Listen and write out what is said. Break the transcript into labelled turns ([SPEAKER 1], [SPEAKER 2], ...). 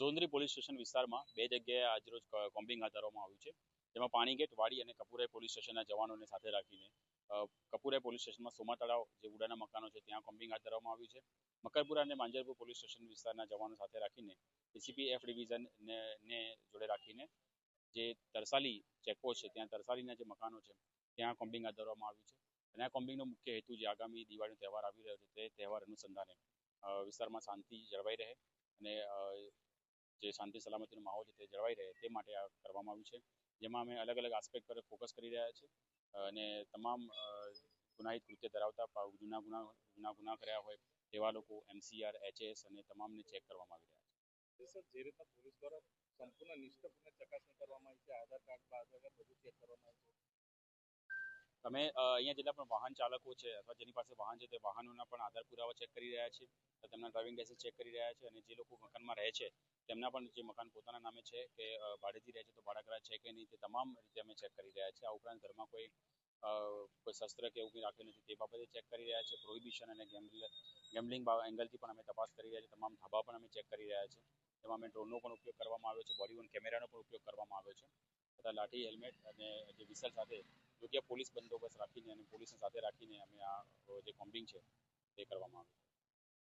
[SPEAKER 1] ઝોંદરી police station વિસ્તારમાં બે જગ્યાએ આજરોજ કોમ્બિંગ હાથ ધરવામાં આવ્યું છે, જેમાં પાણીગેટ વાડી અને કપુરાઈ પોલીસ સ્ટેશનના જવાનોને સાથે રાખીને કપુરાઈ પોલીસ સ્ટેશનમાં સોમા તળાવ જે ઉડાના મકાનો છે ત્યાં કોમ્બિંગ હાથ ધરવામાં આવ્યું છે. મકરપુરા અને માંજરપુર પોલીસ સ્ટેશન વિસ્તારના જવાનો સાથે રાખીને એસીપી એફ ડિવિઝન ને જોડે રાખીને જે તરસાલી ચેકપોસ્ટ છે ત્યાં તરસાલીના જે મકાનો છે ત્યાં કોમ્બિંગ હાથ ધરવામાં આવ્યું છે. અને આ કોમ્બિંગનો મુખ્ય હેતુ જે આગામી દિવાળીનો તહેવાર આવી રહ્યો છે તે તહેવાર અનુસંધાને વિસ્તારમાં શાંતિ જળવાઈ રહે અને જે શાંતિ સલામતીનો માહોલ છે તે જળવાઈ રહે તે માટે આ કરવામાં આવ્યું છે, જેમાં અમે અલગ અલગ આસ્પેક્ટ પર ફોકસ કરી રહ્યા છીએ અને તમામ ગુનાહિત કૃત્ય ધરાવતા ગુના કર્યા હોય તેવા લોકો MCR, HS અને તમામને ચેક કરવામાં આવી રહ્યા છે.
[SPEAKER 2] જે રીતના પોલીસ દ્વારા સંપૂર્ણ નિષ્ઠાપૂર્વક ચકાસણી કરવામાં આવી છે, આધાર કાર્ડ બધું ચેક કરવામાં આવ્યું છે.
[SPEAKER 1] અમે અહીંયા જેટલા પણ વાહન ચાલકો છે અથવા જેની પાસે વાહન છે તે વાહનોના પણ આધાર પુરાવા ચેક કરી રહ્યા છે, તેમના ડ્રાઇવિંગ લાયસન્સ ચેક કરી રહ્યા છે અને જે લોકો મકાનમાં રહે છે તેમના પણ જે મકાન પોતાના નામે છે કે ભાડેથી રહે છે તો ભાડા કરાર છે કે નહીં તે તમામ રીતે અમે ચેક કરી રહ્યા છીએ. આ ઉપરાંત ઘરમાં કોઈ શસ્ત્ર કે એવું કંઈ રાખેલું નથી તે બાબતે ચેક કરી રહ્યા છે. પ્રોહિબિશન અને ગેમ્બલિંગ એંગલથી પણ અમે તપાસ કરી રહ્યા છીએ. તમામ ધાબા પણ અમે ચેક કરી રહ્યા છીએ. તેમાં અમે ડ્રોનનો પણ ઉપયોગ કરવામાં આવ્યો છે, બોડી વોર્ન કેમેરાનો પણ ઉપયોગ કરવામાં આવ્યો છે તથા લાઠી, હેલ્મેટ અને જે વિસલ સાથે યોગ્ય પોલીસ બંદોબસ્ત રાખીને અને પોલીસને સાથે રાખીને અમે આ જે કોમ્બિંગ છે તે કરવામાં આવ્યું છે.